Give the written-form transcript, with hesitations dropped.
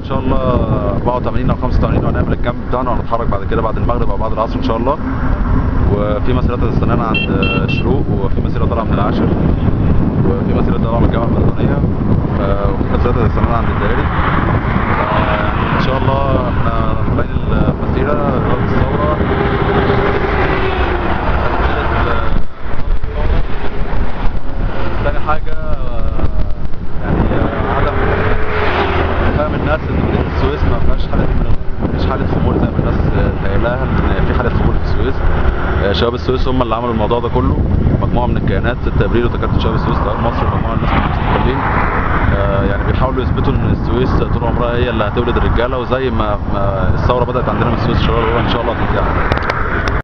ان شاء الله 84 او 85 وهنعمل الكامب بتاعنا وهنتحرك بعد كده بعد المغرب او بعد العصر ان شاء الله. وفي مسيرات هتستنانا عند الشروق، وفي مسيره طالعه من العاشر، وفي مسيره طالعه من الجامعه البريطانيه، وفي مسيرات هتستنانا عند الدائري. ان شاء الله احنا طالعين المسيره رياض الثوره. تاني حاجه يعني عدم فهم الناس ان مدينه السويس ما فيهاش حاله خمول زي ما الناس تخيلها ان في حاله خمول في السويس. شباب السويس هم اللي عملوا الموضوع ده كله، مجموعه من الكيانات 6 ابريل وتكاتف شباب السويس تيار مصر ومجموعه من الناس المستقلين يعني بيحاولوا يثبتوا ان السويس طول عمرها هي اللي هتولد الرجاله، وزي ما الثوره بدات عندنا من السويس ان شاء الله ان شاء الله هتنتهي.